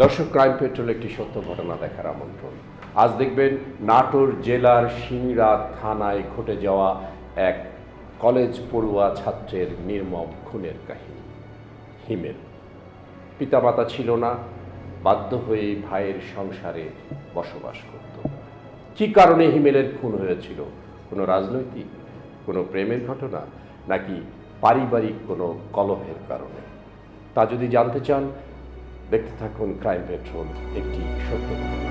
দর্শক, crime petrol একটি সত্য ঘটনা দেখার আমন্ত্রণ। আজ দেখবেন নাটোর জেলার সিংড়া থানায় ঘটে যাওয়া এক কলেজ পড়ুয়া ছাত্রের নির্মম খুনের কাহিনী। হিমেল পিতামাতা ছিল না, বাধ্য হয়ে ভাইয়ের সংসারে বসবাস করত। কী কারণে হিমেলের খুন হয়েছিল? কোনো রাজনৈতিক, কোনো প্রেমের ঘটনা, নাকি পারিবারিক কোনো কলহের কারণে? তা যদি জানতে চান, দেখতে থাকুন ক্রাইম পেট্রোল একটি সত্য ঘটনা।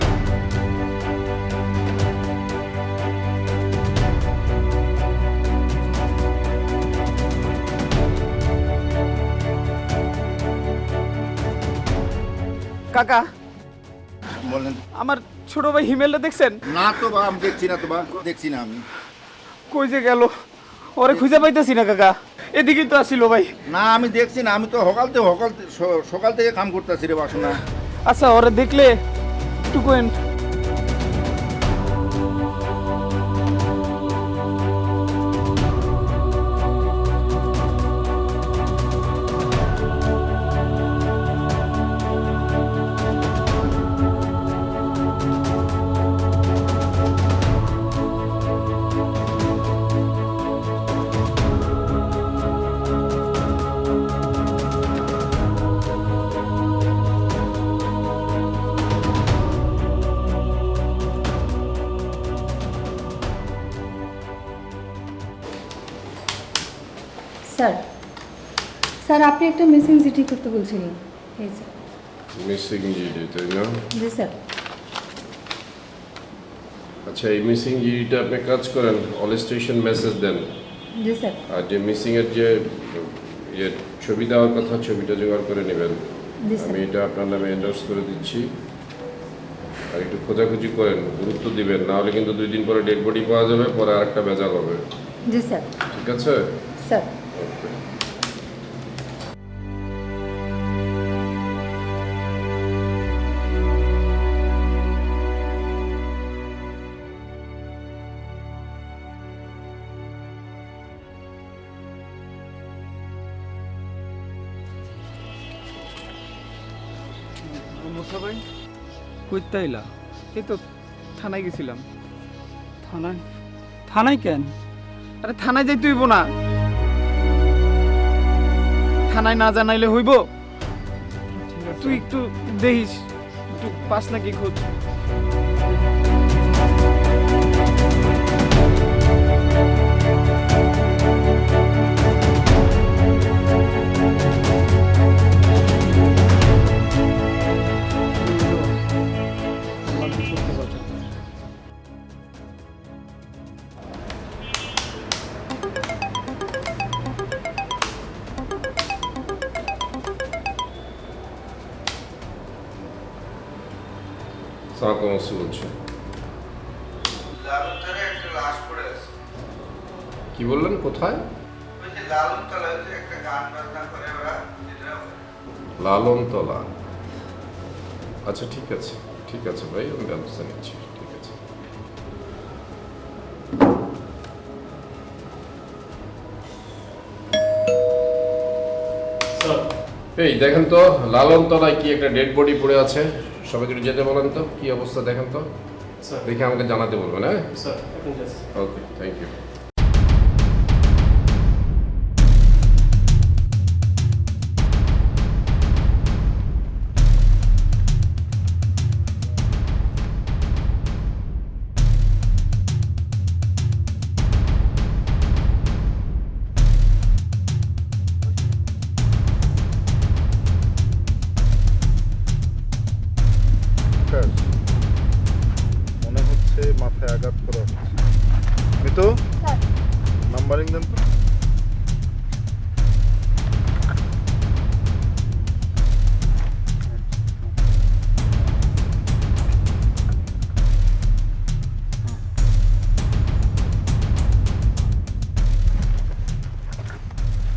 কাকা, বলেন। আমার ছোট ভাই হিমেলটা দেখছেন? না তো বা, আমি দেখছি না তো বা, দেখছি না আমি। কই যে গেল, ওরে খুঁজে পাইতেছি না কাকা। এদিকেই তো আসিল ভাই। না আমি দেখছি না, আমি তো সকাল থেকে কাম করতেছি রে বাসনা। আচ্ছা, ওরে দেখলে একটু কোয়েন। স্যার, স্যার আপনি একটা মিসিং চিঠি করতে বলছিলেন। এই স্যার। মিসিং জিডি, তাই না? জি স্যার। আচ্ছা, এই মিসিং জিডিটা আপনি কাজ করেন, অল স্টেশন মেসেজ দেন। জি স্যার। আর যে মিসিংয়ের যে ছবি দেওয়ার কথা, ছবিটা জোগাড় করে নেবেন। জি স্যার। আমি এটা আপনার নামে এন্ডোর্স করে দিচ্ছি। আর একটু খোঁজাখুঁজি করেন, গুরুত্ব দিবেন, না হলে কিন্তু 2 দিন পরে ডেড বডি পাওয়া যাবে, পরে আর একটা ভেজাল হবে। জি স্যার। ঠিক আছে? স্যার। ওকে। মোসা ভাই কইতে আইলা? এই তো থানায় গেছিলাম। থানায়? থানায় কেন? আরে থানায় যাইতে হইব না। থানায় না জানাইলে হইব? তুই একটু দেখিস, একটু পাস নাকি খোঁজ। সালাম আলাইকুম বলছি। লালনতলায় একটা লাশ পড়ে আছে। কি বললেন? কোথায়? ওই যে লালনতলায় যে একটা গান বাজনা করে ওরা, যেটা লালনতলা। আচ্ছা, ঠিক আছে, ঠিক আছে ভাই, আমি ব্যবস্থা নিচ্ছি। ঠিক আছে। এই দেখেন তো, লালনতলায় কি একটা ডেড বডি পড়ে আছে। সবাইকে একটু যেতে বলেন তো, কি অবস্থা দেখেন তো। দেখে আমাকে জানাতে বলবেন। হ্যাঁ ওকে, থ্যাংক ইউ। মনে হচ্ছে মাথায় আঘাত করা হচ্ছে। মিতু, নাম্বারিং দেন তো।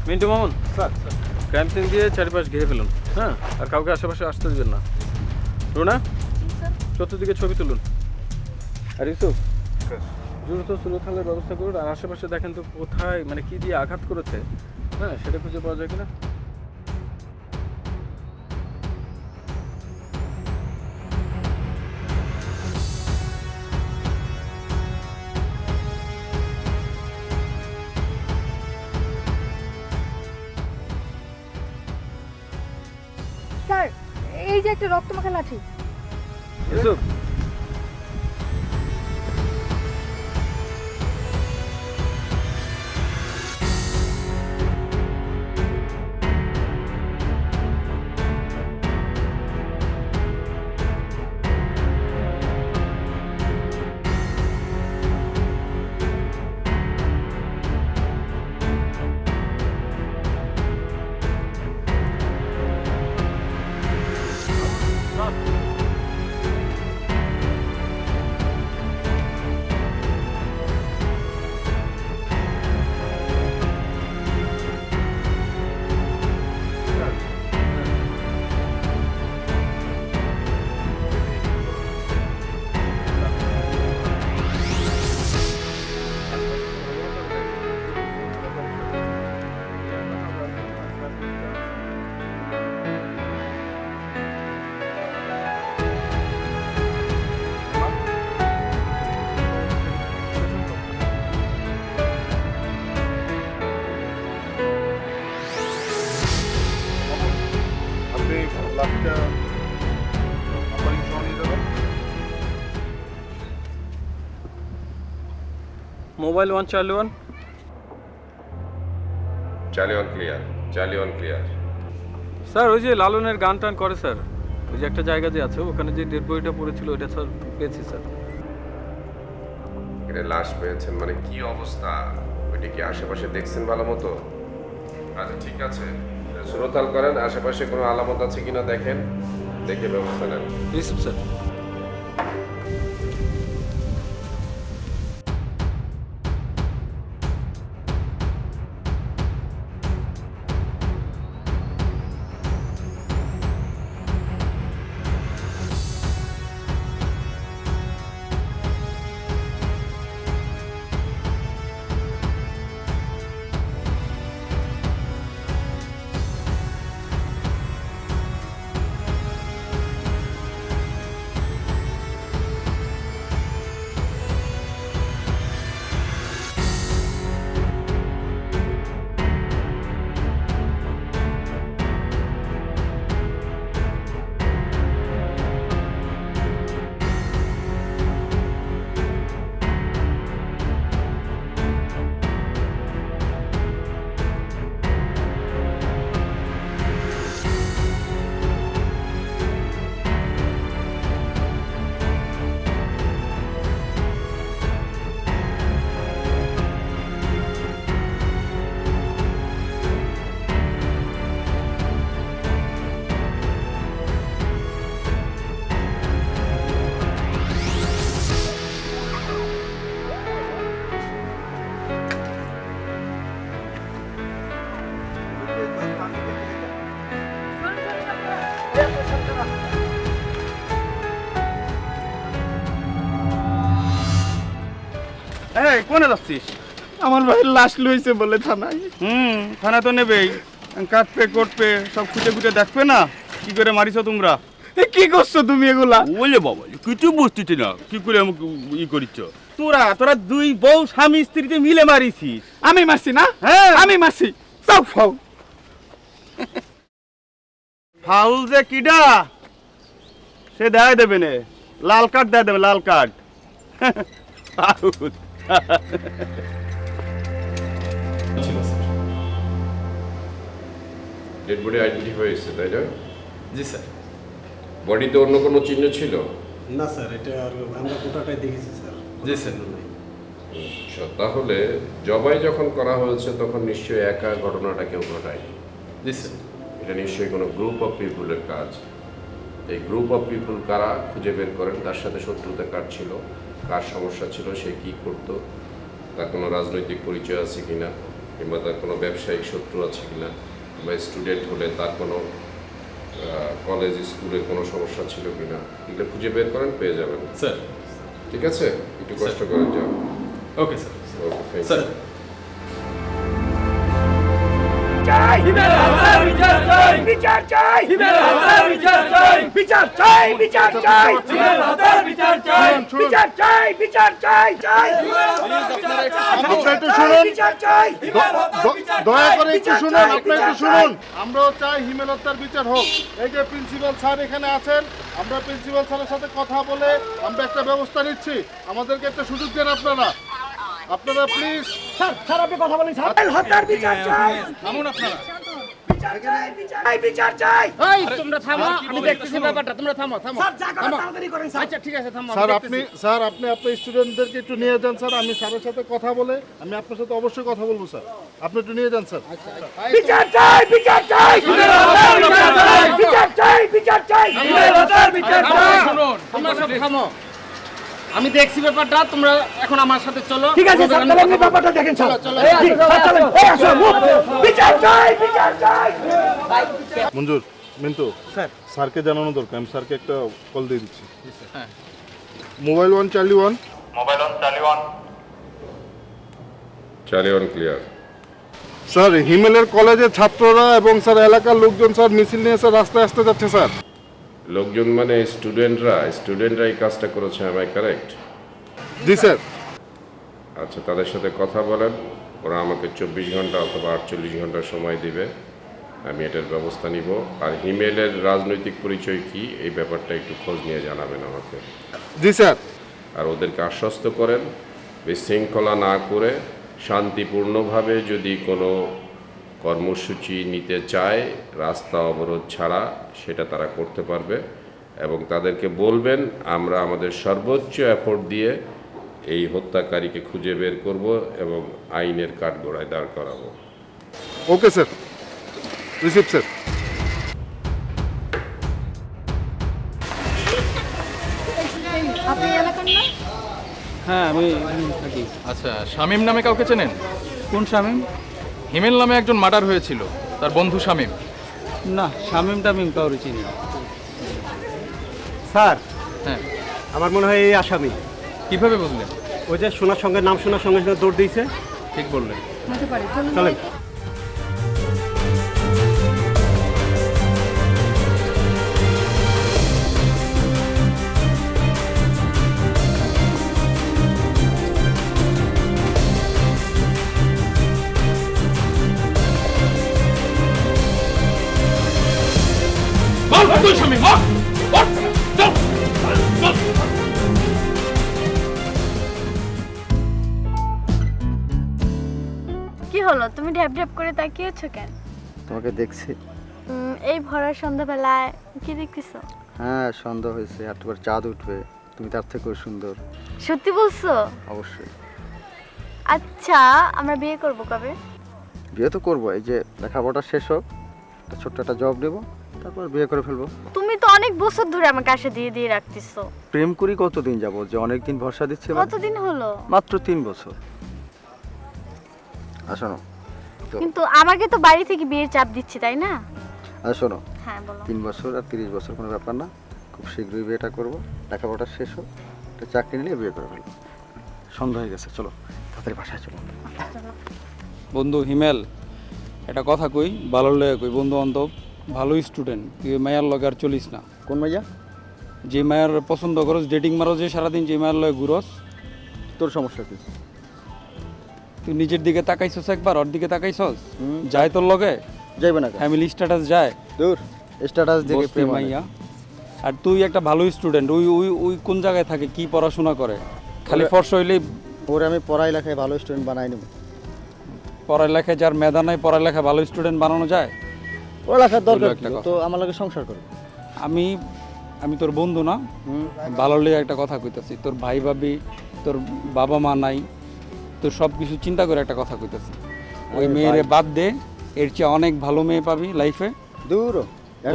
Mintu Mamun, sir, crime scene দিয়ে চারিপাশ ঘিরে ফেলুন। হ্যাঁ, আর কাউকে আশেপাশে আসতে দিবেন না। রুনা, চতুর্দিকে ছবি তুলুন। আর ইউসুফ, দ্রুত সুরক্ষার ব্যবস্থা করুন। আর আশেপাশে দেখেন তো কোথায়, মানে কি দিয়ে আঘাত করেছে, হ্যাঁ সেটা খুঁজে পাওয়া যায় কিনা। এই যে একটা রক্তমাখা লাঠি। ইউসুফ আপনি লাঠটা আমার সহ নিয়ে যাবেন। Mobile 1 Charlie 1 Charlie one clear, Charlie one clear. Sir ওই যে লালনের গান টান করে স্যার, ওই যে একটা জায়গা যে আছে ওখানে যে ডেড বডিটা পড়েছিল ওইটা স্যার পেয়েছি স্যার। এটা লাশ পেয়েছেন মানে কি অবস্থা? ওইটা কি আশেপাশে দেখছেন ভালো মতো? আচ্ছা ঠিক আছে, সুরতাল করেন, আশেপাশে কোনো আলামত আছে কিনা দেখেন, দেখে ব্যবস্থা নেন। ইউসুফ স্যার। এই কোনে যাচ্ছিস? আমার ভাইয়ের লাশ লইছে বলে থানায়। থানা তো নেবেই, কাটপে কোটপে সব খুঁজে খুঁজে দেখবে না কি করে মারিছো তোমরা। কি করছো তুমি এগুলা? বলে বাবা কিছু বুঝতেছি না কি করে আমাকে করিচ্ছ। তোরা দুই বউ স্বামী স্ত্রীতে মিলে মারিছিস। আমি মারছি না? হ্যাঁ আমি মারছি। সব ফাউ ফাউল যে কিডা সে দেয় দেবে নে, লাল কার্ড দেয় দেবে, লাল কার্ড। ডেড বডি আইডেন্টিফাই হয়েছে তাই না? জি স্যার। বডিতে অন্য কোনো চিহ্ন ছিল? না স্যার, এটা আর আমরা গোটাটাই দেখেছি স্যার। জি স্যার। আচ্ছা, তাহলে জবাই যখন করা হয়েছে তখন নিশ্চয়ই একা ঘটনাটা কেউ ঘটায়নি। জি স্যার। এটা নিশ্চয়ই কোনো গ্রুপ অফ পিপুলের কাজ। এই গ্রুপ অফ পিপুল কারা খুঁজে বের করেন, তার সাথে শত্রুতা কার ছিল, কার সমস্যা ছিল, সে কী করতো, তার কোনো রাজনৈতিক পরিচয় আছে কিনা, কিংবা তার কোনো ব্যবসায়িক শত্রু আছে কিনা, কিংবা স্টুডেন্ট হলে তার কোনো কলেজ স্কুলের কোনো সমস্যা ছিল কিনা, এগুলো খুঁজে বের করেন, পেয়ে যাবেন। স্যার। ঠিক আছে, একটু কষ্ট করে যাও। Okay sir. Okay, sir. চাই বিচার চাই বিচার চাই বিচার চাই বিচার চাই বিচার চাই বিচার চাই বিচার চাই চাই আপনারা একটু শুনুন, বিচার চাই দয়া করে একটু শুনুন, আপনারা একটু শুনুন। আমরাও চাই হিমেল হত্যার বিচার হোক। এই যে প্রিন্সিপাল স্যার এখানে আছেন, আমরা প্রিন্সিপাল স্যারের সাথে কথা বলে আমরা একটা ব্যবস্থা নিচ্ছি। আমাদেরকে একটা সুযোগ দেন আপনারা, আপনারা প্লিজ। স্যার স্যার আপনি কথা বলেন স্যার হত্যার বিচার চাই থামুন আপনারা। বিচার চাই বিচার চাই এই তোমরা থামো, আমি দেখতেছি ব্যাপারটা, তোমরা থামো থামো। স্যার যা করেন তাড়াতাড়ি করেন স্যার আচ্ছা ঠিক আছে, থামো। স্যার আপনি আপনার স্টুডেন্টদেরকে একটু নিয়ে যান স্যার। আমি স্যারের সাথে কথা বলে আমি আপনার সাথে অবশ্যই কথা বলবো স্যার। আপনি একটু নিয়ে যান স্যার। বিচার চাই বিচার চাই বিচার চাই বিচার চাই বিচার চাই শুনুন, তোমরা সব থামো। আমি দেখছি ব্যাপারটা, তোমরা এখন আমার সাথে চলো। ঠিক আছে স্যার তাহলে আপনি ব্যাপারটা দেখেন স্যার জি, স্যার চলেন এই আসো মুভ। বিচার চাই বিচার চাই মঞ্জুর, মিন্টু স্যারকে জানানো দরকার। আমি স্যারকে একটা কল দিয়ে দিচ্ছি। Mobile 1 Charlie 1। Charlie 1 clear. Sir হিমেলের কলেজের ছাত্ররা এবং স্যার এলাকার লোকজন স্যার মিছিল নিয়ে স্যার রাস্তায় আসতে যাচ্ছে স্যার। লোকজন মানে স্টুডেন্টরা এই কাজটা করেছে, am I correct? G sir. আচ্ছা, তাদের সাথে কথা বলেন, ওরা আমাকে 24 ঘন্টা অথবা 48 ঘন্টা সময় দিবে, আমি এটার ব্যবস্থা নিব। আর হিমেলের রাজনৈতিক পরিচয় কি এই ব্যাপারটা একটু খোঁজ নিয়ে জানাবেন আমাকে। জি স্যার। আর ওদেরকে আশ্বস্ত করেন বিশৃঙ্খলা না করে শান্তিপূর্ণভাবে যদি কোনো কর্মসূচি নিতে চায় রাস্তা অবরোধ ছাড়া সেটা তারা করতে পারবে, এবং তাদেরকে বলবেন আমরা আমাদের সর্বোচ্চ এফোর্ট দিয়ে এই হত্যাকারীকে খুঁজে বের করব এবং আইনের কাঠগড়ায় দাঁড় করাবো। Okay sir, receive sir. আপনি এলাকার না? হ্যাঁ আমি থাকি। আচ্ছা, শামীম নামে কাউকে চেনেন? কোন শামীম? হিমেল নামে একজন মার্ডার হয়েছিল, তার বন্ধু শামীম। না, শামীম টামিম কাউরে চিনি না। স্যার হ্যাঁ, আমার মনে হয় এই আসামি। কিভাবে বুঝলেন? ওই যে শোনার সঙ্গে নাম শোনার সঙ্গে সঙ্গে দৌড় দিয়েছে। ঠিক বললেন। হতে পারে, চলুন চলেন। কি হলো, তুমি ঢ্যাপ ঢ্যাপ করে তাকিয়েছো কেন? তোমাকে দেখছি। এই ভরার সন্ধ্যাবেলায় কি দেখতেছো? হ্যাঁ, সন্ধ্যা হয়েছে, একটু পর চাঁদ উঠবে, তুমি তার থেকেও সুন্দর। সত্যি বলছো? অবশ্যই। আচ্ছা, আমরা বিয়ে করব কবে? বিয়ে তো করবো, এই যে লেখাপড়া শেষ হোক, একটা ছোট্ট একটা জব নেবো, তারপর বিয়ে করে ফেলবো। তুমি তো অনেক বছর ধরে আমাকে আশা দিয়ে দিয়ে রাখতেছো। প্রেম করি কতদিন যাব, যে অনেকদিন ভরসা দিচ্ছে? কতদিন হলো? মাত্র 3 বছর। শোনো, কিন্তু আমাকে তো বাড়ি থেকে বিয়ের চাপ দিচ্ছি, তাই না? শোনো, হ্যাঁ বলো। 3 বছর আর 30 বছর কোনো ব্যাপার না, খুব শীঘ্রই বিয়েটা করবো, লেখাপড়া শেষ হোক, একটা চাকরি নিয়ে বিয়ে করে ফেলবো। সন্ধ্যা হয়ে গেছে, চলো তাড়াতাড়ি বাসায় চলো। বন্ধু হিমেল, এটা কথা কই, ভালো লাগে কই, বন্ধু বান্ধব ভালো স্টুডেন্ট, তুই মায়ার লগে আর চলিস না। কোন মাইয়া? যে মায়ার পছন্দ করস, ডেটিং মারো যে সারাদিন, যে মায়ের লগে ঘুরস। তোর সমস্যা কি? তুই নিজের দিকে তাকাইছস একবার, ওর দিকে তাকাইছস? যায় তোর লগে? যাইবে না, ফ্যামিলি স্ট্যাটাস যায়, দূর স্ট্যাটাস দেখে প্রেম মাইয়া। আর তুই একটা ভালো স্টুডেন্ট, ওই ওই ওই কোন জায়গায় থাকে, কি পড়াশোনা করে? খালি ফর্স হইলেই ওরে আমি পড়ালেখায় ভালো স্টুডেন্ট বানাই নেব। পড়ালেখায় যার মেধা নাই, পড়ালেখা ভালো স্টুডেন্ট বানানো যায়? পড়ালেখার দরকার কি? তো আমার লাগে সংসার করে। আমি আমি তোর বন্ধু না, ভালো লেগে একটা কথা কইতাছি। তোর ভাই ভাবি, তোর বাবা মা নাই, তোর সব কিছু চিন্তা করে একটা কথা কইতাছি। ওই মেয়েরে বাদ দে, এর চেয়ে অনেক ভালো মেয়ে পাবি লাইফে। দূর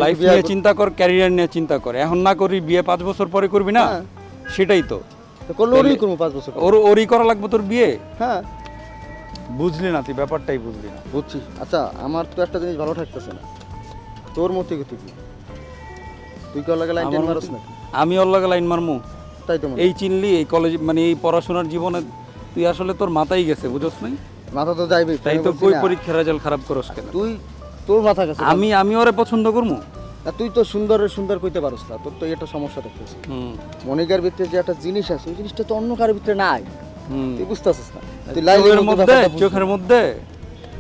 লাইফ নিয়ে চিন্তা কর, ক্যারিয়ার নিয়ে চিন্তা কর। এখন না করি, বিয়ে 5 বছর পরে করবি না? সেটাই তো করলে ওরই করবো 5 বছর। ওরই করা লাগবে তোর বিয়ে? হ্যাঁ। বুঝলি না, তুই ব্যাপারটাই বুঝলি না। বুঝছি। আচ্ছা, আমার তো একটা জিনিস ভালো থাকতেছে না, তোর মতে তুই কি, তুই কি ওর লাগে লাইন মারছ না? আমি ওর লাগে লাইন মারমু? তাই তো এই চিনলি, এই কলেজ মানে এই পড়াশোনার জীবনে তুই আসলে তোর মাথাই গেছে, বুঝছ নাই? মাথা তো যাইবি, তাই তো কই পরীক্ষার রেজাল্ট খারাপ করস কেন? তুই তোর মাথা গেছে। আমি ওরে পছন্দ করমু? না তুই তো সুন্দর কইতে পারস না, তোর তো এটা সমস্যা দেখতেছি। মনিকার ভিতরে যে একটা জিনিস আছে ওই জিনিসটা তো অন্য কারোর ভিতরে নাই, তুই বুঝতেছিস না। তুই লাইলের মধ্যে চোখের মধ্যে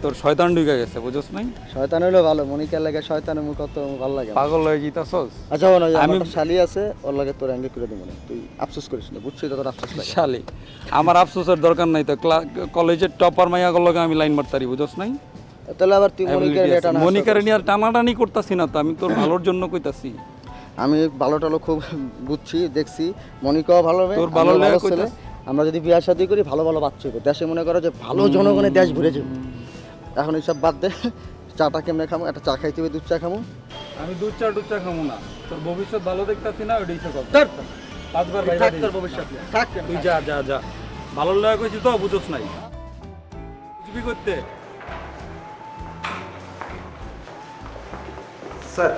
তোর শয়তান ঢুকে গেছে, বুঝছ নাই? শয়তান হইলো ভালো, মনিকার লাগে শয়তানের মুখ কত ভালো লাগে। পাগল হয়ে গিতাছস? আচ্ছা না, আমি শালি আছে ওর লাগে তোর অ্যাঙ্গে করে দেব না, তুই আফসোস করিস না, বুঝছিস তো? তোর আফসোস লাগে। শালি আমার আফসোসের দরকার নাই তো, কলেজের টপার মাইয়া লগে আমি লাইন মারতারি, বুঝছ নাই? তাহলে আবার তুই মনিকার নিয়ে আর টানাটানি করতাছি না তো, আমি তোর ভালোর জন্য কইতাছি। আমি ভালো টালো খুব বুঝছি, দেখছি মনিকাও ভালো মেয়ে, তোর ভালো লাগে ছেলে। আমরা যদি বিয়ে শাদী করি ভালো বাচ্চা হবে, দেশে মনে করো যে ভালো জনগণের দেশ ঘুরে যাবে। এখন এইসব বাদ দে, চাটা কেমনে খামো? একটা চা খাইতে হবে, দুধ চা খামো। আমি দুধ চা খামো না, তোর ভবিষ্যৎ ভালো দেখতাছি না, ওইটাই তো কথা। পাঁচবার থাক তোর ভবিষ্যৎ থাক, তুই যা ভালো লাগে কইছি তো, বুঝছ নাই? বুঝবি করতে স্যার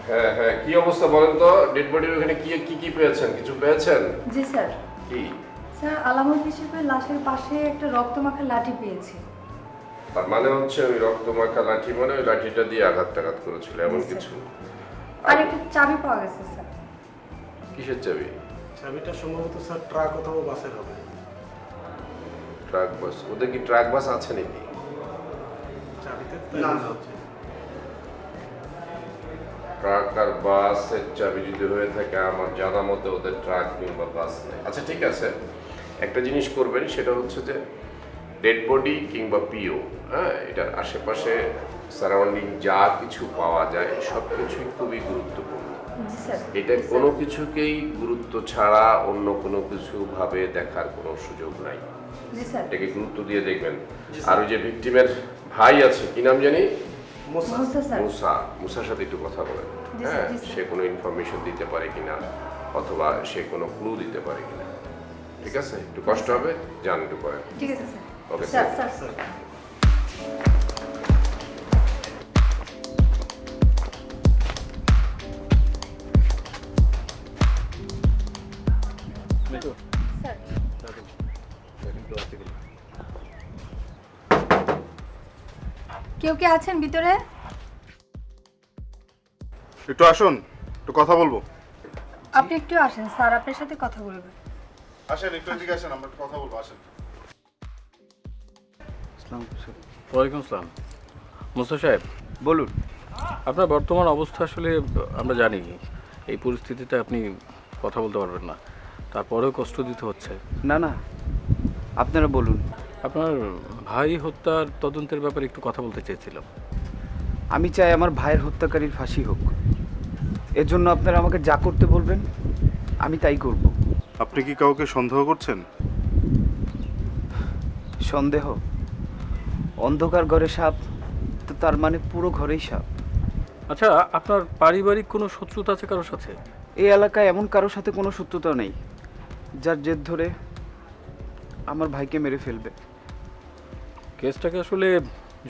হ্যাঁ হ্যাঁ, কি অবস্থা বলেন তো? ডেড বডির ওখানে কি পেয়েছেন? কিছু পেয়েছেন? জি স্যার। কি স্যার, আলামত হিসেবে লাশের পাশে একটা রক্তমাখা লাঠি পেয়েছি। তার মানে হচ্ছে ওই রক্তমাখা লাঠি মানে ওই লাঠিটা দিয়ে আঘাত করেছিল এমন কিছু? আর একটা চাবি পাওয়া গেছে স্যার। কিসের চাবি? চাবিটা সম্ভবত স্যার ট্রাক অথবা বাসের হবে। Truck bus? ওদের কি ট্রাক বাস আছে নাকি? চাবিতে ট্রাক আর বাসের চাবি যদি হয়ে থাকে, আমার জানা মতে ওদের ট্রাক কিংবা বাস নেই। আচ্ছা ঠিক আছে, একটা জিনিস করবেন, সেটা হচ্ছে যে ডেড বডি কিংবা পিও, হ্যাঁ, এটার আশেপাশে সারাউন্ডিং যা কিছু পাওয়া যায় সব কিছুই খুবই গুরুত্বপূর্ণ। এটা কোনো কিছুকেই গুরুত্ব ছাড়া অন্য কোনো কিছু ভাবে দেখার কোনো সুযোগ নাই। এটাকে গুরুত্ব দিয়ে দেখবেন। আর ওই যে ভিকটিমের ভাই আছে, কি নাম জানি? মুসার সাথে একটু কথা বলেন, হ্যাঁ, সে কোনো ইনফরমেশন দিতে পারে কিনা অথবা সে কোনো ক্লু দিতে পারে কিনা। ঠিক আছে, একটু কষ্ট হবে, যান একটু করেন। ঠিক আছে স্যার। Okay sir. কেউ কে আছেন ভিতরে? একটু আসুন, একটু কথা বলবো। আপনি একটু আসেন স্যার, আপনার সাথে কথা বলবো। আসেন, একটু এদিকে আসেন, আমরা কথা বলবো, আসেন। ওয়ালাইকুম আসসালাম। মুস্তা সাহেব বলুন, আপনার বর্তমান অবস্থা আসলে আমরা জানি, এই পরিস্থিতিতে আপনি কথা বলতে পারবেন না, তারপরেও কষ্ট দিতে হচ্ছে। না আপনারা বলুন। আপনার ভাই হত্যার তদন্তের ব্যাপারে একটু কথা বলতে চেয়েছিলাম। আমি চাই আমার ভাইয়ের হত্যাকারীর ফাঁসি হোক, এর জন্য আপনারা আমাকে যা করতে বলবেন আমি তাই করব। আপনি কি কাউকে সন্দেহ করছেন? সন্দেহ? অন্ধকার ঘরে সাপ, তো তার মানে পুরো ঘরেই সাপ। আচ্ছা, আপনার পারিবারিক কোনো শত্রুতা আছে কারোর সাথে? এই এলাকায় এমন কারোর সাথে কোনো শত্রুতা নেই যার জেদ ধরে আমার ভাইকে মেরে ফেলবে। কেসটাকে আসলে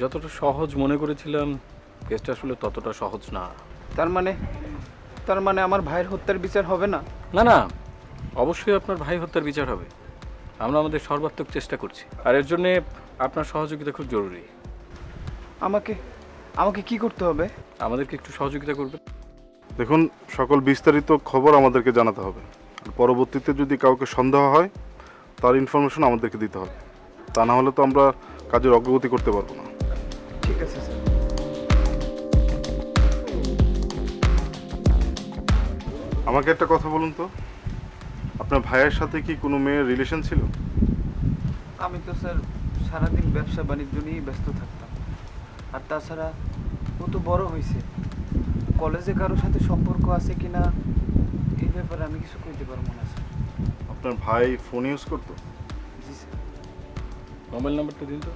যতটা সহজ মনে করেছিলাম, কেসটা আসলে ততটা সহজ না। তার মানে আমার ভাইয়ের হত্যার বিচার হবে না? না, অবশ্যই আপনার ভাই হত্যার বিচার হবে। আমরা আমাদের সর্বাত্মক চেষ্টা করছি, আর এর জন্যে আপনার সহযোগিতা খুব জরুরি। আমাকে কি করতে হবে? আমাদেরকে একটু সহযোগিতা করবেন। দেখুন, সকল বিস্তারিত খবর আমাদেরকে জানাতে হবে। পরবর্তীতে যদি কাউকে সন্দেহ হয় তার ইনফরমেশন আমাদেরকে দিতে হবে, তা না হলে তো আমরা কাজের অগ্রগতি করতে পারবো না। ঠিক আছে স্যার। আমাকে একটা কথা বলুন তো, আপনার ভাইয়ের সাথে কি কোনো মেয়ের রিলেশন ছিল? আমি তো স্যার সারাদিন ব্যবসা বাণিজ্য নিয়েই ব্যস্ত থাকতাম, আর তাছাড়া ও তো বড় হয়েছে, কলেজে কারোর সাথে সম্পর্ক আছে কিনা এই ব্যাপারে আমি কিছু কইতে পারবো না স্যার। আপনার ভাই ফোন ইউজ করতো? জি স্যার। মোবাইল নাম্বারটা দিন তো।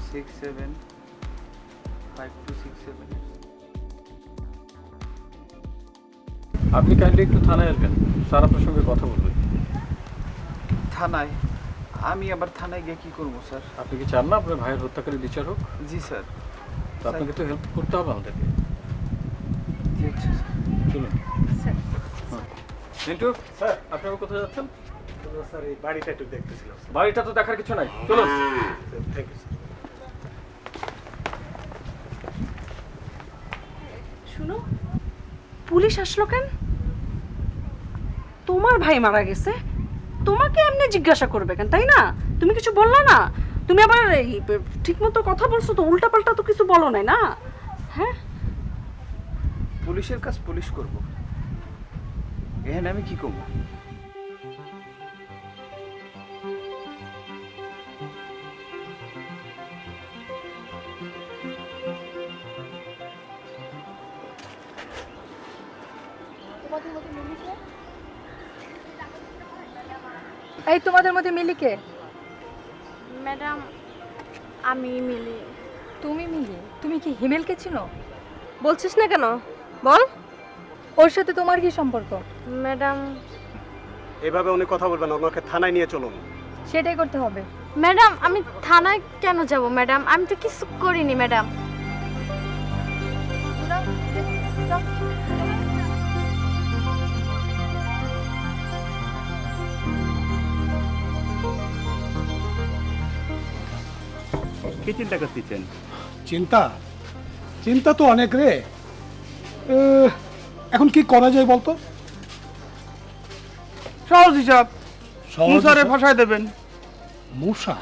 675267। আপনি কাইন্ডলি একটু থানায় আসবেন, স্যার আপনার সঙ্গে কথা বলবেন। থানায়? আমি আবার থানায় গিয়ে কি করবো স্যার? আপনি কি চান না আপনার ভাইয়ের হত্যাকারী বিচার হোক? জি স্যার। তো আপনাকে তো হেল্প করতে হবে আমাদেরকে। জি আচ্ছা স্যার। চলুন মিন্টু স্যার, আপনারা কোথায় যাচ্ছেন? স্যার এই বাড়িটা একটু দেখতেছিলাম। বাড়িটা তো দেখার কিছু নাই, চলুন। Thank you sir. কেন? পুলিশ আসলো কেন? তোমার ভাই মারা গেছে, তোমাকে এমনি জিজ্ঞাসা করবে কেন, তাই না? তুমি কিছু বললা না, তুমি আবার ঠিকমতো কথা বলছো তো, উল্টাপাল্টা তো কিছু বলো নাই না? হ্যাঁ, পুলিশের কাজ পুলিশ করব, এখানে আমি কি করবো? এই তোমাদের মধ্যে মিলি কে? ম্যাডাম আমি মিলি। তুমি মিলি? তুমি কি হিমেলকে চিনো? বলছিস না কেন, বল। ওর সাথে তোমার কি সম্পর্ক? ম্যাডাম এভাবে উনি কথা বলবেন, ওনাকে থানায় নিয়ে চলুন। সেটাই করতে হবে। ম্যাডাম আমি থানায় কেন যাব ম্যাডাম? আমি তো কিছু করিনি ম্যাডাম। কি চিন্তা করতেছেন? চিন্তা চিন্তা তো অনেক রে। এখন কি করা যায় বলতো? সহজ হিসাব, সহজ মুসারে হিসাব? ফাঁসায় দেবেন। মূষা?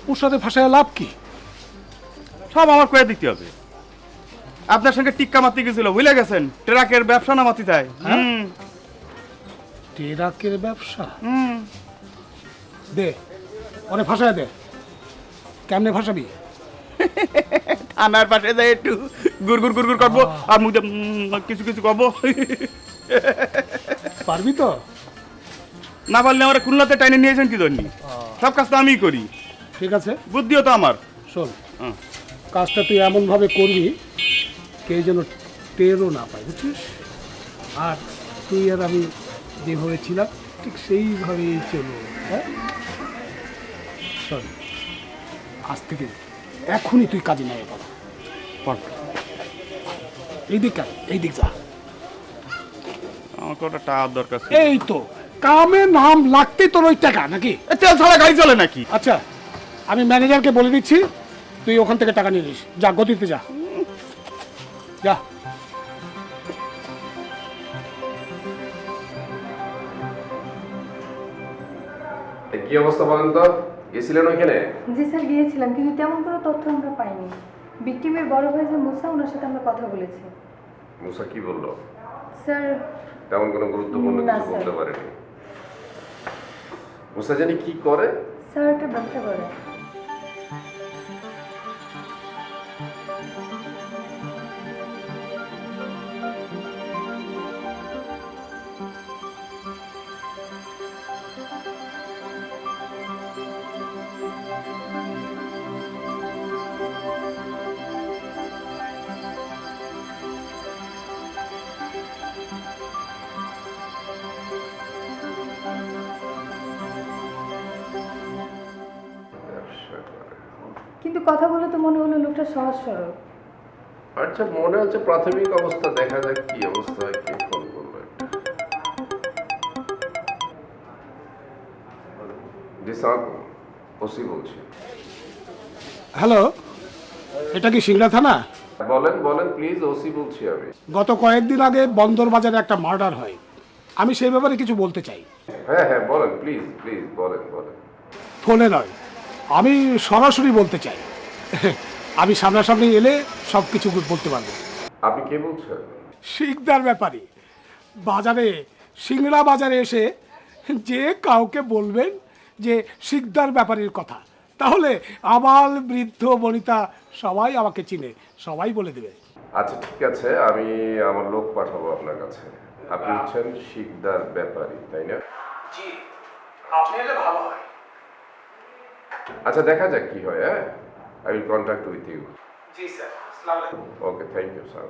মূষাতে ফাঁসায় লাভ কি? সব আমার কয়ে দিতে হবে। আপনার সঙ্গে টিক্কা মারতে গেছিল, ভুলে গেছেন? ট্রাকের ব্যবসা না মাতি চায়। ট্রাকের ব্যবসা? দে, অনেক ফাঁসায় দে। কেমনে ফাঁসাবি? থানার পাশে যাই একটু গুড় গুড় করবো আর মুখে কিছু কিছু করবো। পারবি তো? না পারলে আমার খুলনাতে টাইনে নিয়েছেন কি জন্য? সব কাজ তো আমিই করি। ঠিক আছে, বুদ্ধিও তো আমার। শোন, কাজটা তুই এমনভাবে করবি কে যেন টেরও না পায়, বুঝছিস? আর তুই আর আমি যেভাবে ছিলাম ঠিক সেইভাবেই চলবো। হ্যাঁ, শোন, আজ থেকে এখনই তুই কাজে নেমে পড়। এই দিক এই দিক যা। আমাকে ওটা টাকার দরকার ছিল। এই তো কামে নাম লাগতেই তোর ওই টাকা নাকি? তেল ছাড়া গাড়ি চলে নাকি? আচ্ছা, আমি ম্যানেজারকে বলে দিচ্ছি, তুই ওখান থেকে টাকা নিয়ে নিস। যা, গতিতে যা, যা। কি অবস্থা বলেন তো, গেছিলেন ওইখানে? জি স্যার, গিয়েছিলাম, কিন্তু তেমন কোনো তথ্য আমরা পাইনি। ভিকটিমের বড় ভাই যে মুসা, ওনার সাথে আমরা কথা বলেছি। মুসা কি বললো? স্যার তেমন কোনো গুরুত্বপূর্ণ না, কিছু বলতে স্যার। পারেনি। মুসা জানি কি করে? স্যার একটা ব্যবসা করে। কিন্তু কথা বলে তো মনে হলো লোকটা সহজ সরল। আচ্ছা, মনে হচ্ছে প্রাথমিক অবস্থা, দেখা যাক কি অবস্থা হয়, কি ফোন করবে। জি স্যার, ওসি বলছি। হ্যালো, এটা কি সিংড়া থানা? বলেন বলেন প্লিজ, ওসি বলছি আমি। গত কয়েকদিন আগে বন্দর বাজারে একটা মার্ডার হয়, আমি সেই ব্যাপারে কিছু বলতে চাই। হ্যাঁ হ্যাঁ বলেন, প্লিজ প্লিজ বলেন বলেন। ফোনে নয়, আমি সরাসরি বলতে চাই। আমি সামনাসামনি এলে সব কিছু বলতে পারবো। আপনি কে বলছেন? শিকদার ব্যাপারী। বাজারে, সিংড়া বাজারে এসে যে কাউকে বলবেন যে শিকদার ব্যাপারীর কথা, তাহলে আবাল বৃদ্ধ বনিতা সবাই আমাকে চিনে, সবাই বলে দেবে। আচ্ছা ঠিক আছে, আমি আমার লোক পাঠাবো আপনার কাছে। আপনি হচ্ছেন শিকদার ব্যাপারী, তাই না? জি, আপনি এলে ভালো হয়। আচ্ছা দেখা যাক কি হয়। হ্যাঁ, I will contact with you. জি স্যার, আসসালামু আলাইকুম। Okay, thank you sir.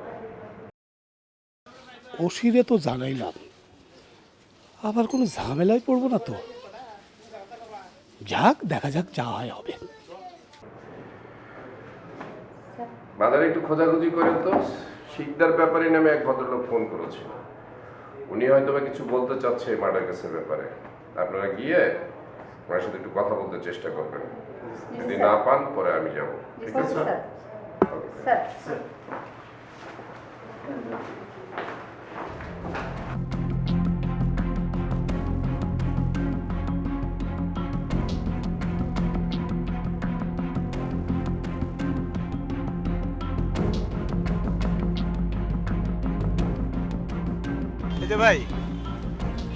ওসিরে তো জানাইলাম, আবার কোনো ঝামেলায় পড়বো না তো। যাক, দেখা যাক, যা হয় হবে। বাজারে একটু খোঁজাখুঁজি করেন তো, শিকদার ব্যাপারী নামে এক ভদ্রলোক ফোন করেছিল। উনি হয়তো বা কিছু বলতে চাচ্ছে মার্ডার কেসের ব্যাপারে। আপনারা গিয়ে ওনার সাথে একটু কথা বলতে চেষ্টা করবেন। যদি না পান, পরে আমি যাব। ঠিক আছে স্যার। স্যার এই যে ভাই,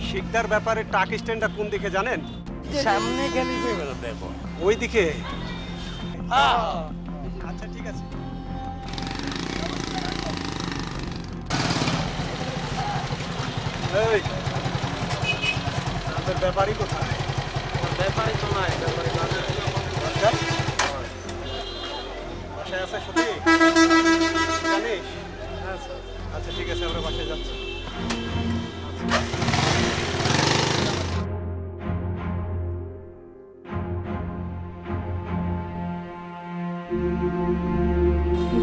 শিকদার ব্যাপারে ট্রাক স্ট্যান্ডটা কোন দিকে জানেন? সামনে গেলে দেখো ওই দিকে। আচ্ছা ঠিক আছে। এই আমাদের ব্যাপারই কোথায়? ব্যাপারই তো নাই, ব্যাপারই না। বাসায় আছে সত্যি জানিস? আচ্ছা ঠিক আছে, আমরা বাসায় যাচ্ছি।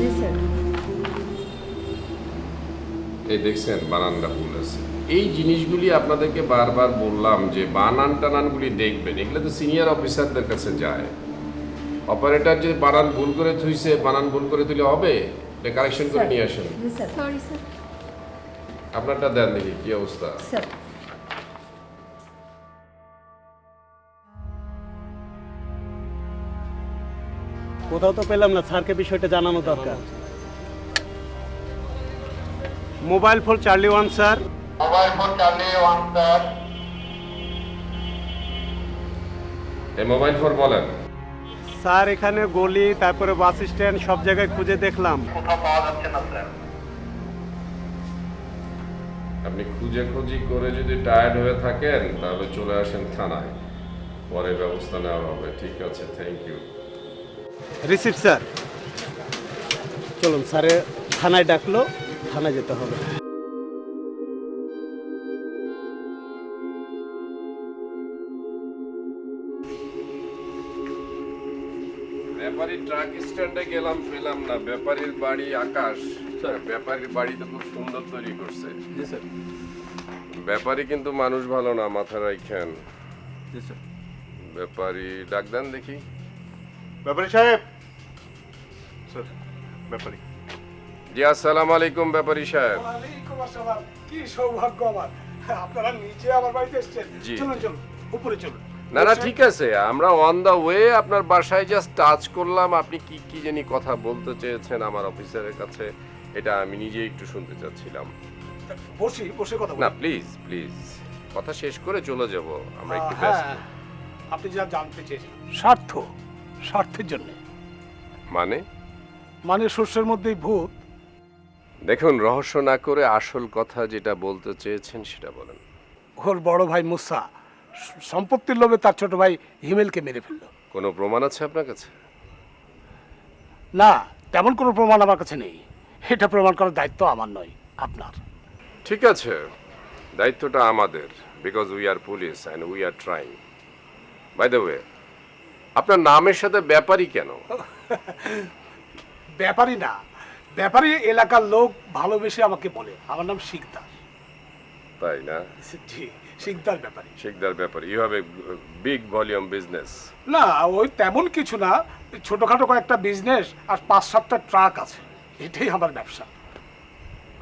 জি স্যার। এই দেখছেন বানানটা ভুল আছে। এই জিনিসগুলি আপনাদেরকে বারবার বললাম যে বানান টানানগুলি দেখবেন, এগুলো তো সিনিয়র অফিসারদের কাছে যায়। অপারেটর যদি বানান ভুল করে থুইছে, বানান ভুল করে তুলে হবে, এটা কারেকশন করে নিয়ে আসেন। জি স্যার। Sorry sir. আপনারটা দেন দেখি কি অবস্থা। স্যার। কোথাও তো পেলাম না, স্যারকে বিষয়টা জানানো দরকার। Mobile phone Charlie 1 sir. Mobile phone Charlie 1 sir. এই মোবাইল ফোন বলেন। স্যার এখানে গলি, তারপরে বাস স্ট্যান্ড, সব জায়গায় খুঁজে দেখলাম, কোথাও পাওয়া যাচ্ছে না স্যার। আপনি খুঁজি করে যদি টায়ার্ড হয়ে থাকেন তাহলে চলে আসেন থানায়, পরে ব্যবস্থা নেওয়া হবে। ঠিক আছে, থ্যাংক ইউ। Receive sir. চলুন, স্যারে থানায় ডাকলো, থানায় যেতে হবে। ব্যাপারীর ট্রাক স্ট্যান্ডে গেলাম, পেলাম না। ব্যাপারীর বাড়ি আকাশ, ব্যাপারীর বাড়ি তো খুব সুন্দর তৈরি করছে। জি স্যার। ব্যাপারী কিন্তু মানুষ ভালো না, মাথা রাখেন। জি স্যার। ব্যাপারী ডাক দেন দেখি। ব্যাপারী সাহেব। স্যার, ব্যাপারী। জি আসসালামু আলাইকুম ব্যাপারী সাহেব। ওয়ালাইকুম আসসালাম। কি সৌভাগ্য আমার, আপনারা নিচে আমার বাড়িতে এসেছেন। জি। চলুন চলুন, উপরে চলুন। না ঠিক আছে, আমরা অন দা ওয়ে। আপনার বাসায় জাস্ট টাচ করলাম। আপনি কি কি জানি কথা বলতে চেয়েছেন আমার অফিসারের কাছে, এটা আমি নিজে একটু শুনতে চাচ্ছিলাম। বসে কথা না বলুন। প্লিজ কথা শেষ করে চলে যাব, আমরা একটু ব্যস্ত। হ্যাঁ, আপনি যা জানতে চেয়েছেন, স্বার্থের জন্য। মানে শস্যের মধ্যেই ভূত। দেখুন, রহস্য না করে আসল কথা যেটা বলতে চেয়েছেন সেটা বলেন। ওর বড় ভাই মুসা সম্পত্তির লোভে তার ছোট ভাই হিমেলকে মেরে ফেললো। কোনো প্রমাণ আছে আপনার কাছে? না, তেমন কোনো প্রমাণ আমার কাছে নেই। এটা প্রমাণ করার দায়িত্ব আমার নয়, আপনার। ঠিক আছে, দায়িত্বটা আমাদের, because we are police and we are trying. By the way, আপনার নামের সাথে ব্যাপারী কেন? ব্যাপারী না, ব্যাপারী এলাকার লোক ভালোবেসে আমাকে বলে। আমার নাম শিকদার। তাই না? জি, Sikdar Bepari. Sikdar Bepari. You have a big volume business. না, ওই তেমন কিছু না, ছোটখাটো কয়েকটা বিজনেস আর 5-7টা ট্রাক আছে, এটাই আমার ব্যবসা।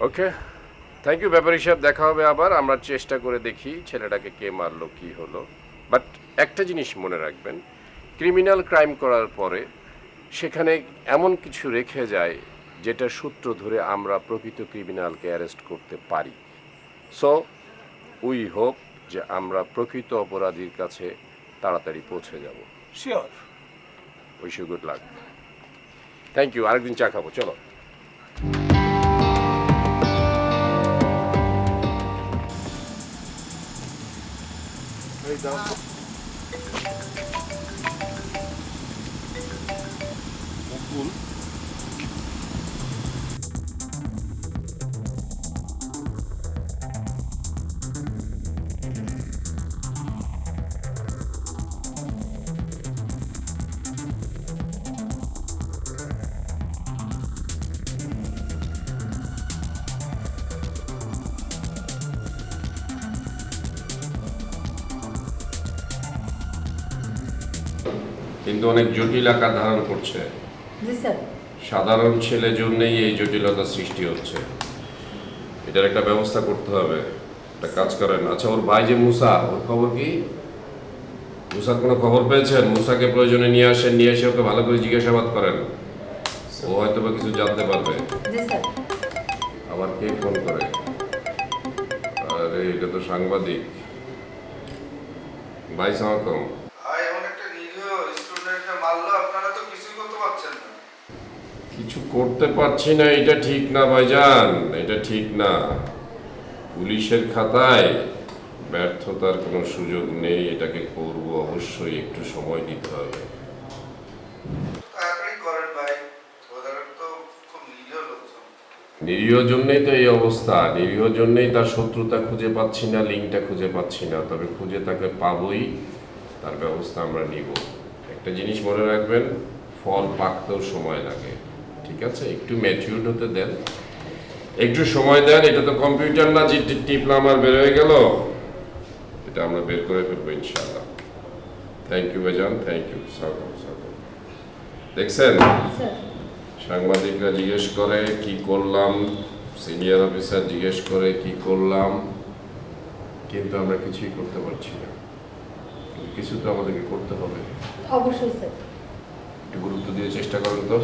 ওকে, থ্যাংক ইউ ব্যাপারী সাহেব। দেখা হবে আবার। আমরা চেষ্টা করে দেখি ছেলেটাকে কে মারলো, কি হলো। বাট একটা জিনিস মনে রাখবেন, ক্রিমিনাল ক্রাইম করার পরে সেখানে এমন কিছু রেখে যায় যেটা সূত্র ধরে আমরা প্রকৃত ক্রিমিনালকে অ্যারেস্ট করতে পারি। সো উই হোপ যে আমরা প্রকৃত অপরাধীর কাছে তাড়াতাড়ি পৌঁছে যাব। Sure. Wish you good luck. Thank you. আরেকদিন চা খাবো, চলো। কিন্তু অনেক জটিল আকার ধারণ করছে। জি স্যার। সাধারণ ছেলে জন্যই এই জটিলতা সৃষ্টি হচ্ছে। এটার একটা ব্যবস্থা করতে হবে। একটা কাজ করেন, আচ্ছা ওর ভাই যে মুসা, ওর খবর কি? মুসার কোনো খবর পেয়েছেন? মুসাকে প্রয়োজনে নিয়ে আসেন, নিয়ে এসে ওকে ভালো করে জিজ্ঞাসাবাদ করেন, ও হয়তো বা কিছু জানতে পারবে। জি স্যার। আবার কে ফোন করে? আরে এটা তো সাংবাদিক। ভাই সালাম। ভাই এমন একটা নিরীহ স্টুডেন্টকে মারলো, আপনারা তো কিছুই করতে পারছেন না। কিছু করতে পারছি না, এটা ঠিক না ভাইজান, এটা ঠিক না। পুলিশের খাতায় ব্যর্থতার কোনো সুযোগ নেই, এটাকে করব অবশ্যই, একটু সময় দিতে হবে। তাড়াতাড়ি করেন ভাই, ওদের তো খুব নিরীহ লোকজন। নিরীহ জন্যই তো এই অবস্থা, নিরীহ জন্যই তার শত্রুতা খুঁজে পাচ্ছি না, লিঙ্কটা খুঁজে পাচ্ছি না, তবে খুঁজে তাকে পাবই, তার ব্যবস্থা আমরা নিব। একটা জিনিস মনে রাখবেন, ফল পাকতেও সময় লাগে, ঠিক আছে? একটু ম্যাচিউরড হতে দেন, একটু সময় দেন। এটা তো কম্পিউটার না যে টিপলাম আর বের হয়ে গেল, এটা আমরা বের করে ফেলবো ইনশাআল্লাহ। থ্যাংক ইউ ভাইজান, থ্যাংক ইউ। দেখছেন, সাংবাদিকরা জিজ্ঞেস করে কি করলাম, সিনিয়র অফিসার জিজ্ঞেস করে কি করলাম, কিন্তু আমরা কিছুই করতে পারছি না। কিছু তো আমাদেরকে করতে হবে। অবশ্যই স্যার। একটু গুরুত্ব দিয়ে চেষ্টা করেন তো।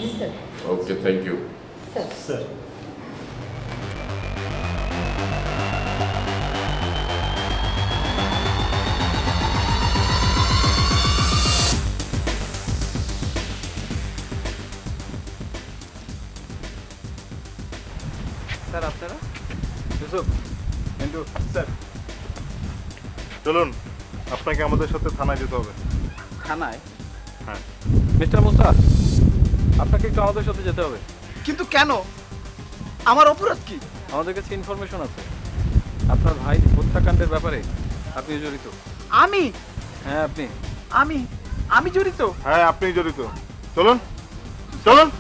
জি sir. Okay, thank you sir. Sir আপনারা? ইউসুফ, এন্ডু, স্যার চলুন, আপনাকে আমাদের সাথে থানায় যেতে হবে। থানায়? হ্যাঁ। মিস্টার মুসা, আপনাকে একটু আমাদের সাথে যেতে হবে। কিন্তু কেন? আমার অপরাধ কি? আমাদের কাছে ইনফরমেশন আছে আপনার ভাই হত্যাকাণ্ডের ব্যাপারে আপনি জড়িত। আমি? হ্যাঁ আপনি। আমি জড়িত? হ্যাঁ আপনি জড়িত। চলুন চলুন।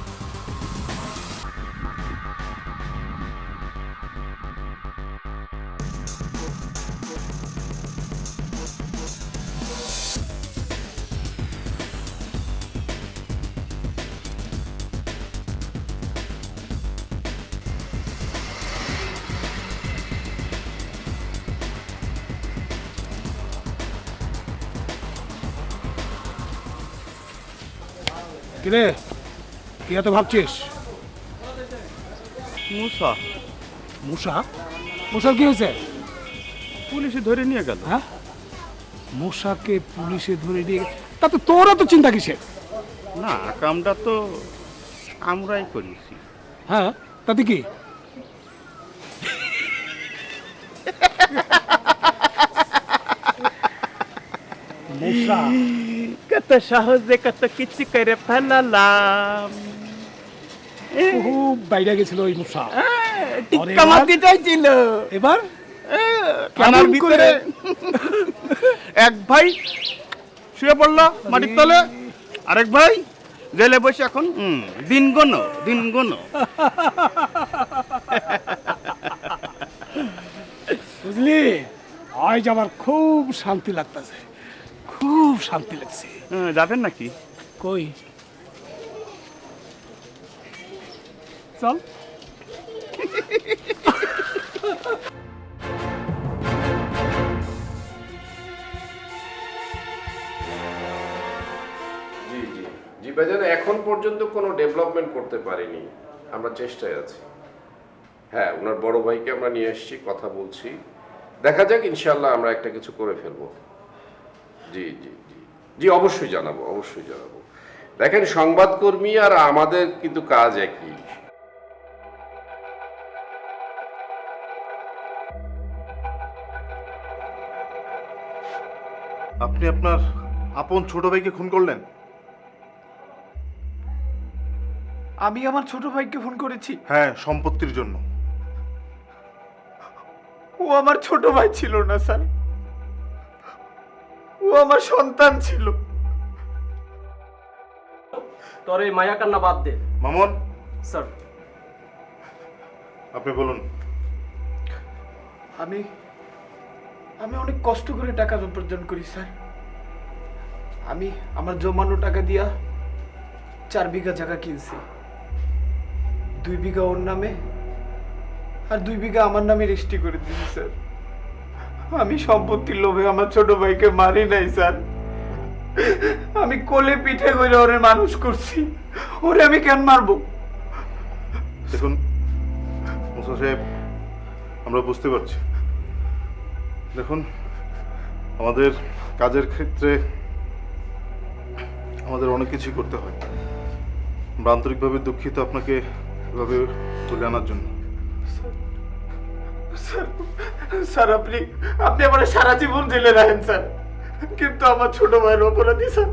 কিরে, কি এত ভাবছিস? মুসা মূষা? মূষার কি হয়েছে? পুলিশে ধরে নিয়ে গেল। হ্যাঁ, মূষাকে পুলিশে ধরে নিয়ে তাতে তোরা তো চিন্তা কিসের? না, কামটা তো আমরাই করেছি। হ্যাঁ, তাতে কি? মূষা কত সহজে কত কিছু করে ফেলালাম। খুব বাইরে গেছিল ওই মূষা, টিক্কা মারতে চাইছিল। এবার কানার ভিতরে এক ভাই শুয়ে পড়লো মাটির তলে, আরেক ভাই জেলে বসে এখন দিন গোনো দিন গোনো। বুঝলি, আজ আমার খুব শান্তি লাগতেছে, খুব শান্তি লাগছে। যাবেন নাকি? কই চল। জি ভাইজান, এখন পর্যন্ত কোনো ডেভেলপমেন্ট করতে পারিনি, আমরা চেষ্টায় আছি। হ্যাঁ, ওনার বড় ভাইকে আমরা নিয়ে এসেছি, কথা বলছি, দেখা যাক, ইনশাল্লাহ আমরা একটা কিছু করে ফেলবো। জি জি জি জি, অবশ্যই জানাবো, অবশ্যই জানাবো। দেখেন, সংবাদকর্মী আর আমাদের কিন্তু কাজ একই। আপনি আপনার আপন ছোট ভাইকে খুন করলেন? আমি আমার ছোট ভাইকে ফোন করেছি? হ্যাঁ, সম্পত্তির জন্য। ও আমার ছোট ভাই ছিল না স্যার, ও আমার সন্তান ছিল। তোর এই মায়া কান্না বাদ দে। মামুন স্যার, আপনি বলুন। আমি অনেক কষ্ট করে টাকা উপার্জন করি স্যার। আমি আমার জমানো টাকা দিয়া 4 বিঘা জায়গা কিনছি, 2 বিঘা ওর নামে আর 2 বিঘা আমার নামে রেজিস্ট্রি করে দিয়েছি স্যার। আমি সম্পত্তির লোভে আমার ছোট ভাইকে মারি নাই স্যার। আমি কোলে পিঠে করে ওরে মানুষ করছি, ওরে আমি কেন মারবো? দেখুন মুসা সাহেব, আমরা বুঝতে পারছি। দেখুন, আমাদের কাজের ক্ষেত্রে আমাদের অনেক কিছুই করতে হয়। আমরা আন্তরিকভাবে দুঃখিত আপনাকে এভাবে তুলে আনার জন্য। স্যার আপনি আমার সারা জীবন জেলে রাখেন স্যার, কিন্তু আমার ছোট ভাইয়ের অপরাধী স্যার,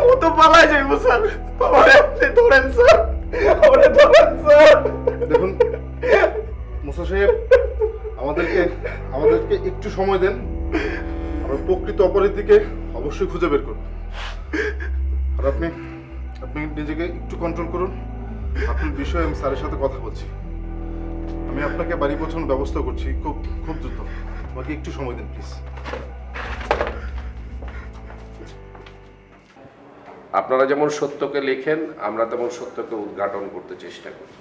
ও তো পালায় যাইব স্যার। আমারে আপনি ধরেন স্যার, আমারে ধরেন স্যার। দেখুন মুসা সাহেব, আমাদেরকে একটু সময় দেন, আমরা প্রকৃত অপরাধীকে অবশ্যই খুঁজে বের করব। আর আপনি নিজেকে একটু কন্ট্রোল করুন। আপনার বিষয়ে আমি স্যারের সাথে কথা বলছি। আমি আপনাকে বাড়ি পৌঁছানোর ব্যবস্থা করছি খুব খুব দ্রুত। আমাকে একটু সময় দিন প্লিজ। আপনারা যেমন সত্যকে লেখেন, আমরা তেমন সত্যকে উদ্ঘাটন করতে চেষ্টা করি।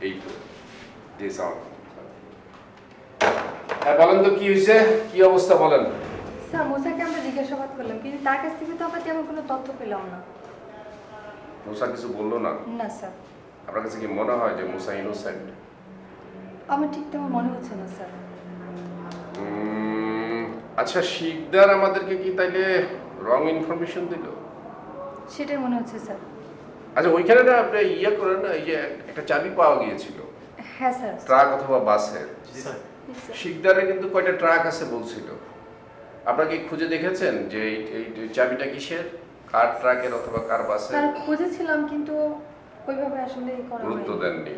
এই তো জি স্যার। হ্যাঁ বলেন তো, কি হয়েছে, কি অবস্থা বলেন। স্যার মুসাকে আমরা জিজ্ঞাসাবাদ করলাম, কিন্তু তার কাছ থেকে তো আমরা তেমন কোনো তথ্য পেলাম না। মুসা কিছু বললো না? না স্যার। আপনার কাছে কি মনে হয় যে মুসা ইনোসেন্ট? আমার ঠিক তেমন মনে হচ্ছে না স্যার। আচ্ছা, শিকদার আমাদেরকে কি তাইলে রং ইনফরমেশন দিল? সেটাই মনে হচ্ছে স্যার। আচ্ছা, ওইখানে না আপনি ইয়ে করেন না, এই যে একটা চাবি পাওয়া গিয়েছিল হ্যাঁ স্যার। ট্রাক অথবা বাসের। শিকদারে কিন্তু কয়টা ট্রাক আছে বলছিল। আপনারা কি খুঁজে দেখেছেন যে এই চাবিটা কিসের, কার ট্রাকের অথবা কার বাসের? স্যার খুঁজেছিলাম, কিন্তু ওইভাবে আসলে গুরুত্ব দেননি।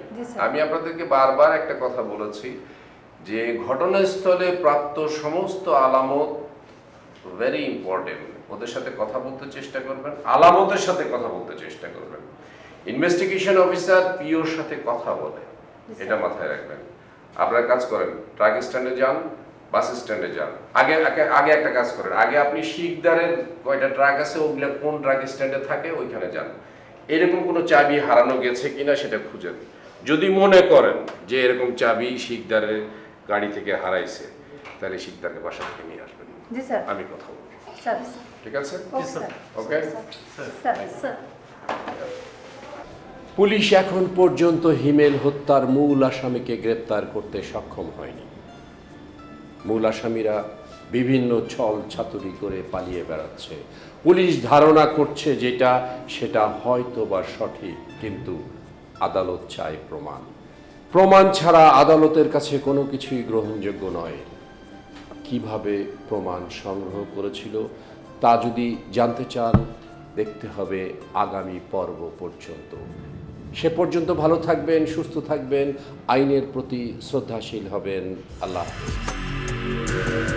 আমি আপনাদেরকে বারবার একটা কথা বলেছি যে ঘটনাস্থলে প্রাপ্ত সমস্ত আলামত ভেরি ইম্পর্টেন্ট। ওদের সাথে কথা বলতে চেষ্টা করবেন, আলামতের সাথে কথা বলতে চেষ্টা করবেন। ইনভেস্টিগেশন অফিসার পিওর সাথে কথা বলে, এটা মাথায় রাখবেন। আপনারা কাজ করেন, ট্রাক স্ট্যান্ডে যান, বাস স্ট্যান্ডে যান। আগে একটা কাজ করেন, আগে আপনি শিকদারের কয়টা ট্রাক আছে ওগুলা কোন ট্রাক স্ট্যান্ডে থাকে ওইখানে যান। এরকম কোনো চাবি হারানো গেছে কিনা সেটা খুঁজেন। যদি মনে করেন যে এরকম চাবি শিকদারের গাড়ি থেকে হারাইছে, তাহলে শিকদারকে বাসা থেকে নিয়ে আসবেন। জি স্যার। আমি কথা বলবো। স্যার ঠিক আছে? Okay sir. স্যার পুলিশ এখন পর্যন্ত হিমেল হত্যার মূল আসামিকে গ্রেপ্তার করতে সক্ষম হয়নি। মূল আসামিরা বিভিন্ন ছল ছাতুরি করে পালিয়ে বেড়াচ্ছে। পুলিশ ধারণা করছে যেটা সেটা হয়তো বা সঠিক, কিন্তু আদালত চায় প্রমাণ। প্রমাণ ছাড়া আদালতের কাছে কোনো কিছুই গ্রহণযোগ্য নয়। কিভাবে প্রমাণ সংগ্রহ করেছিল তা যদি জানতে চান, দেখতে হবে আগামী পর্ব পর্যন্ত। সে পর্যন্ত ভালো থাকবেন, সুস্থ থাকবেন, আইনের প্রতি শ্রদ্ধাশীল হবেন। আল্লাহ হাফেজ।